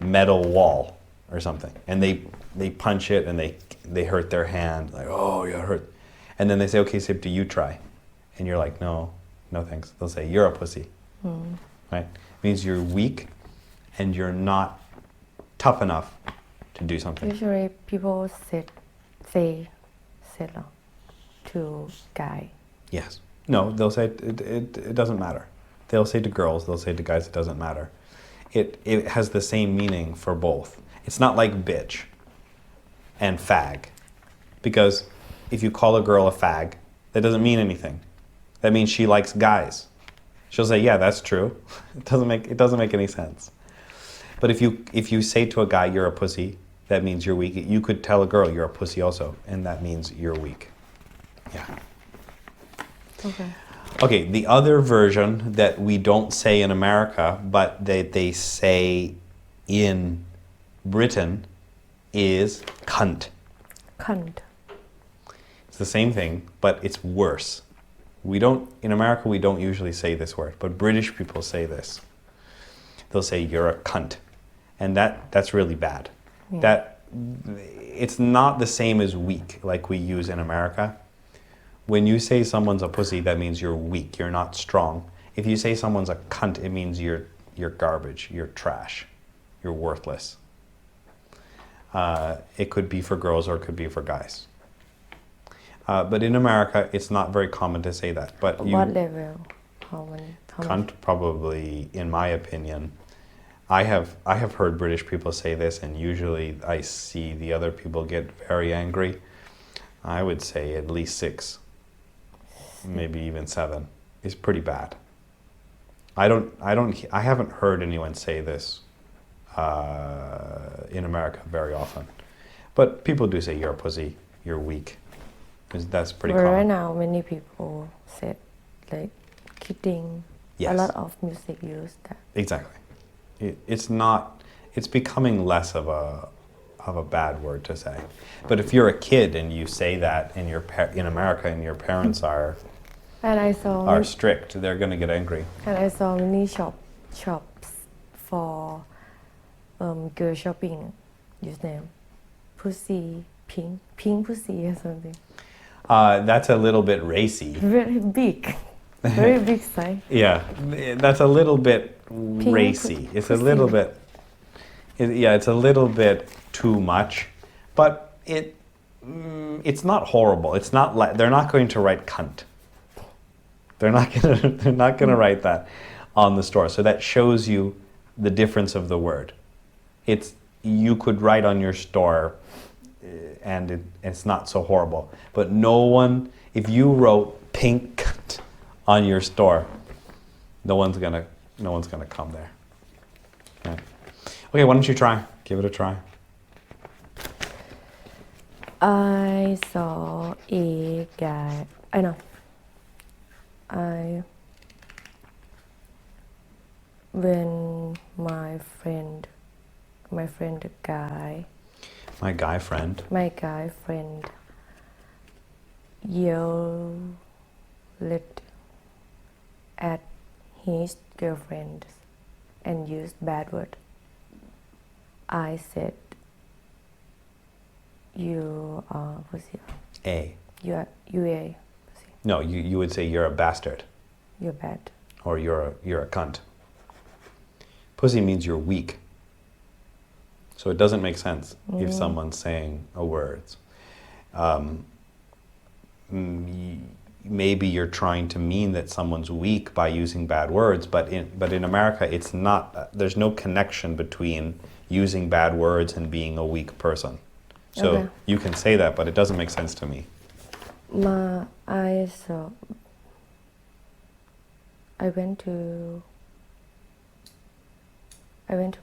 metal wall or something, and they punch it and they hurt their hand, like, oh, you're hurt. And then they say, okay, Sip, do you try? And you're like, no thanks. They'll say, you're a pussy. Right? It means you're weak and you're not tough enough to do something. Usually people say to guy. Yes. No, they'll say it doesn't matter. They'll say to girls, they'll say to guys, it doesn't matter. It has the same meaning for both. It's not like bitch and fag. Because if you call a girl a fag, that doesn't mean anything. That means she likes guys. She'll say, yeah, that's true. It doesn't make any sense. But if you say to a guy, you're a pussy, that means you're weak. You could tell a girl you're a pussy also, and that means you're weak. Yeah. Okay, the other version that we don't say in America, but they say in Britain is cunt. Cunt. It's the same thing, but it's worse. In America, we don't usually say this word, but British people say this. They'll say, you're a cunt. And that's really bad. Yeah. That it's not the same as weak like we use in America. When you say someone's a pussy, that means you're weak, you're not strong. If you say someone's a cunt, it means you're garbage, you're trash, you're worthless. It could be for girls or it could be for guys. But in America, it's not very common to say that. But what level? How cunt, probably, in my opinion. I have heard British people say this, and usually I see the other people get very angry. I would say at least 6, maybe even 7. It's pretty bad. I haven't heard anyone say this in America very often. But people do say you're a pussy, you're weak. That's pretty common. Right now, many people said like kidding. Yes. A lot of music use that. Exactly. It's becoming less of a bad word to say. But if you're a kid and you say that in America and your parents are strict, they're going to get angry. And I saw many shops for girl shopping use name pussy pink pussy or something. That's a little bit racy. Very big. Very big size. Yeah, that's a little bit racy. It's a little bit, it's a little bit too much, but it's not horrible. It's not like they're not going to write cunt. They're not gonna write that on the store. So that shows you the difference of the word. You could write on your store, and it's not so horrible. But no one, if you wrote pink cunt on your store, no one's gonna come there. Okay, why don't you try? Give it a try. I saw a guy. I know. When my guy. My guy friend. My guy friend yelled at his girlfriend and used bad word. I said, "You are pussy." A. You a pussy. No, you would say you're a bastard. You're bad. Or you're a cunt. Pussy means you're weak. So it doesn't make sense if someone's saying a word. Maybe you're trying to mean that someone's weak by using bad words, but in America, it's not. There's no connection between using bad words and being a weak person. So Okay. you can say that, but it doesn't make sense to me. I went to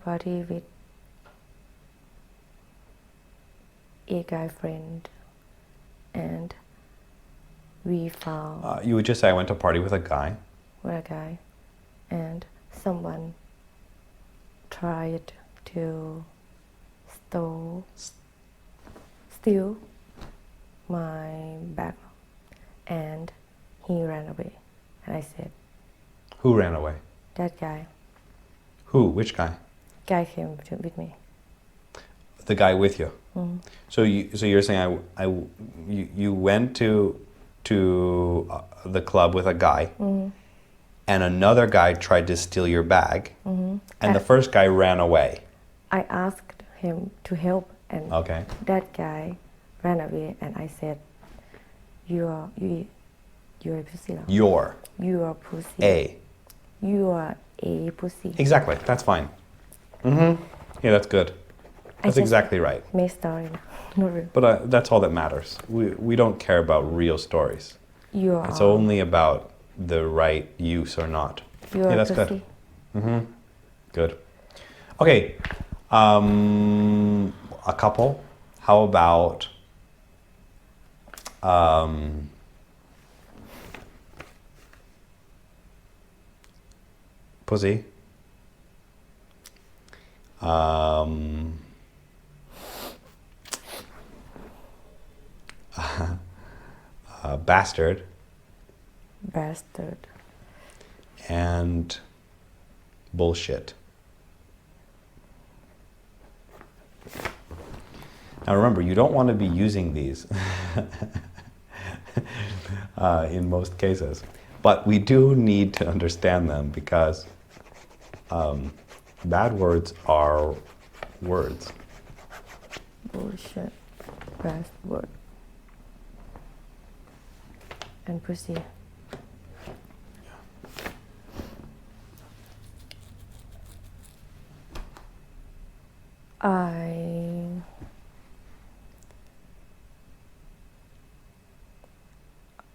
party with a guy friend, and we found You would just say, I went to a party with a guy. And someone tried to steal my bag, and he ran away. And I said, Who ran away? that guy. Who? Which guy? Guy came with me. The guy with you. So you're saying you went to the club with a guy, and another guy tried to steal your bag, and the first guy ran away. I asked him to help, and Okay. that guy ran away, and I said, "You are a pussy. You're You are pussy. a. You are a pussy." Exactly. That's fine. Yeah, that's good. That's just exactly right. Make story, not real. But that's all that matters. We don't care about real stories. You are. It's only about the right use or not. You Yeah, are that's pussy. good. Good. Okay. A couple. How about pussy? Bastard. Bastard. And bullshit. Now remember, you don't want to be using these in most cases, but we do need to understand them because bad words are words. Bullshit. Bad word. And pussy.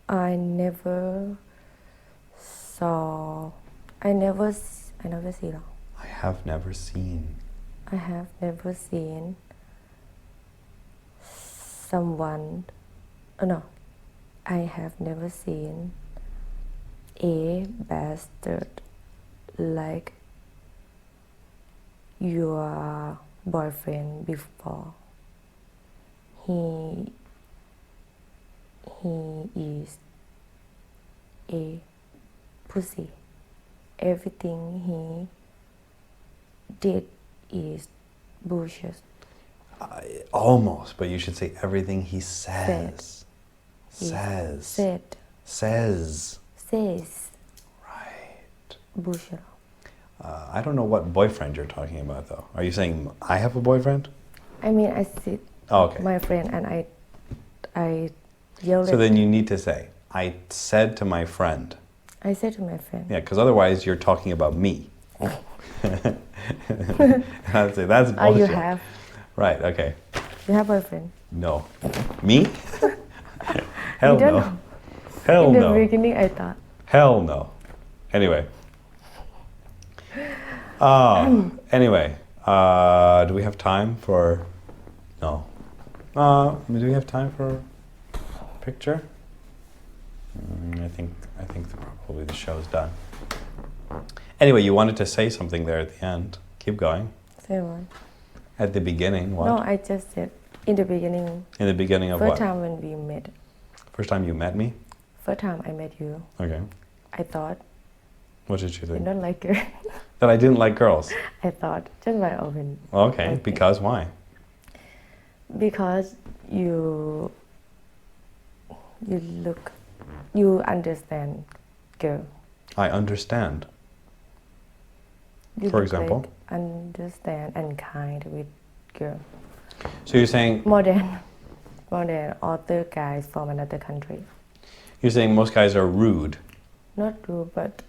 I never saw. I never see. I have never seen. I have never seen someone. Oh no. I have never seen a bastard like your boyfriend before. He is a pussy. Everything he did is bushes Almost, but you should say everything he says. said Says. Right. bushes I don't know what boyfriend you're talking about, though. Are you saying I have a boyfriend? I mean I see Oh, okay. my friend and I yelled So then you need to say, I said to my friend. I said to my friend Yeah, because otherwise you're talking about me. I'd say that's bullshit. you have Right, okay. you have boyfriend No. Me? Hell you don't no. know. Hell in the no. beginning I thought Hell no. Anyway. Anyway, do we have time for... No. Do we have time for picture? I think probably the show's done. Anyway, you wanted to say something there at the end. Keep going. say what At the beginning, what? no I just said in the beginning In the beginning of first what? time when we met First time you met me? first time I met you Okay. I thought What did you you think? don't like her That I didn't like girls. I thought just by open Okay, Okay. because why? because you understand girl I understand. you For look example? like understand and kind with girl So you're saying more than other guys from another country most guys are rude. not rude but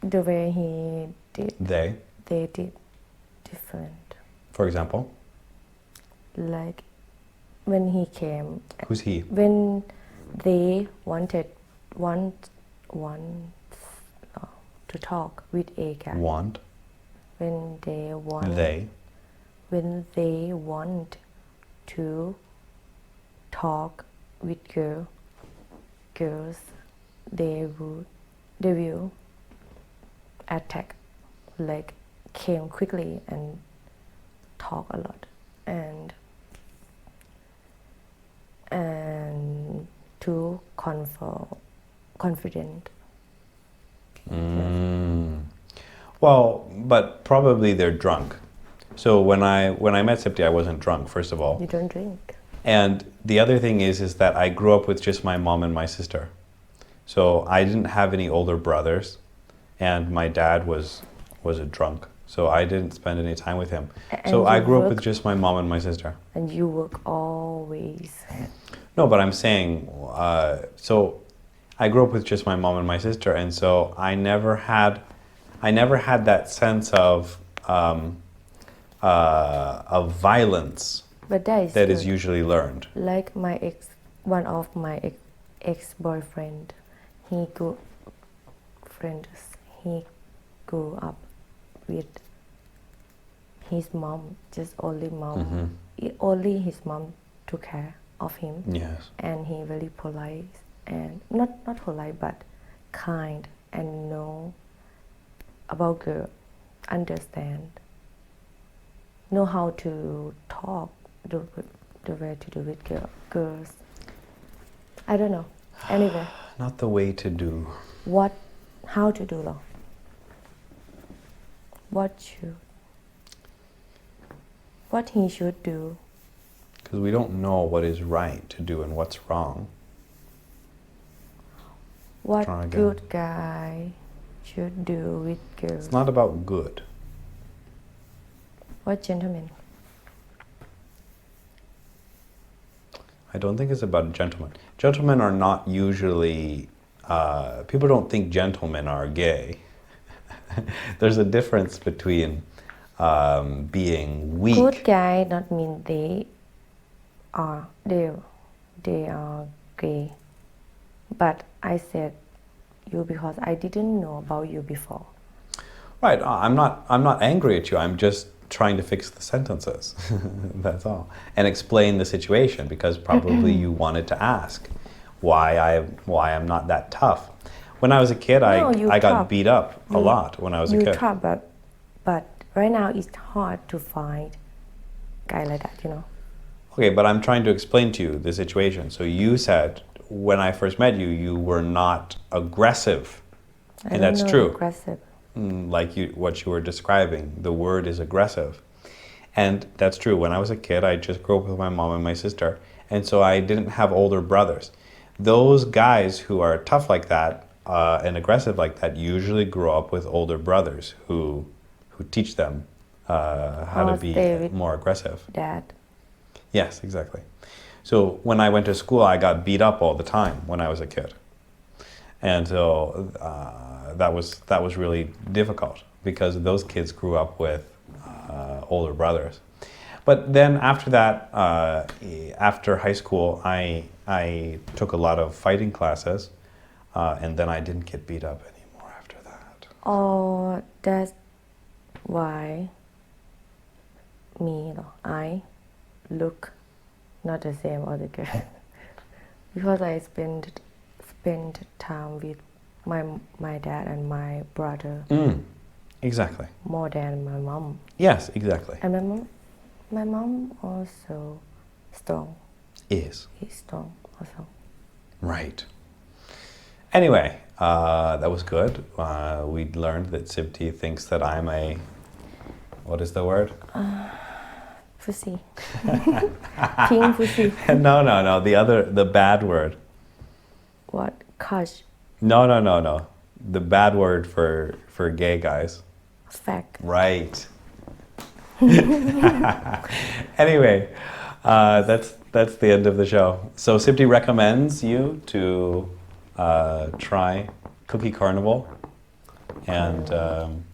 the way he did They, they did different for example. like when he came Who's he? when they wanted to talk with a guy Want. when they want They. when they want to talk with girls they will attack like came quickly and talk a lot and too confident Well, but probably they're drunk. So when I met Sipti, I wasn't drunk, first of all. you don't drink And the other thing is that I grew up with just my mom and my sister. So I didn't have any older brothers, and my dad was a drunk. So I didn't spend any time with him. So And I you grew up work- with just my mom and my sister. and you work always No, but I'm saying, so I grew up with just my mom and my sister, and so I never had that sense of violence but that is good. usually learned. Like one of my ex-boyfriend, he grew up with his mom, just only mom. Only his mom took care of him, Yes. and he very polite and not polite but kind and know about girl, understand, know how to talk, the way to do with girls. I don't know. Anyway, Not the way to do. how to do lo? What he should do? Because we don't know what is right to do and what's wrong. What Try again. good guy should do with girls? It's not about good. What gentleman? I don't think it's about gentlemen. Gentlemen are not usually, people don't think gentlemen are gay. There's a difference between being weak. Good guy not mean they are gay. But I said you because I didn't know about you before. Right, I'm not angry at you, I'm just trying to fix the sentences. That's all. And explain the situation, because probably you wanted to ask why I'm not that tough. When I was a kid, No, you I got tough. beat up a lot when I was a You kid. try, but right now it's hard to find guy like that, you know. Okay, but I'm trying to explain to you the situation. So you said when I first met you, you were not aggressive. I And don't that's know true. Aggressive. Like what you were describing, the word is aggressive. And that's true. When I was a kid, I just grew up with my mom and my sister. And so I didn't have older brothers. Those guys who are tough like that and aggressive like that usually grow up with older brothers who teach them how to be more aggressive. Dad. Yes, exactly. So when I went to school, I got beat up all the time when I was a kid. And so that was really difficult because those kids grew up with older brothers. But then after that, after high school, I took a lot of fighting classes, and then I didn't get beat up anymore after that. Oh, that's why I look not the same as the girl. Because I spend time with my dad and my brother. Exactly. More than my mom. Yes, exactly. And my mom also strong. Is. He's strong also. Right. Anyway, that was good. We learned that Sibti thinks that I'm a, what is the word? Pussy. Pink pussy. No. The bad word. What? Cush. No. The bad word for gay guys. Fact. Right. Anyway, that's the end of the show. So Sibti recommends you to try Cookie Carnival, and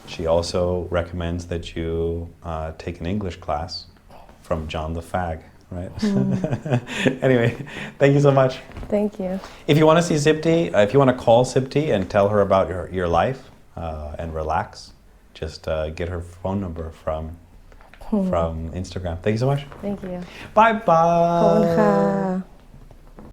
she also recommends that you take an English class from John the Fag, right? Anyway, thank you so much. Thank you. If you want to see Sibti, if you want to call Sibti and tell her about your life and relax, just get her phone number from Instagram. Thank you so much. Thank you. Bye bye. ขอบคุณค่ะ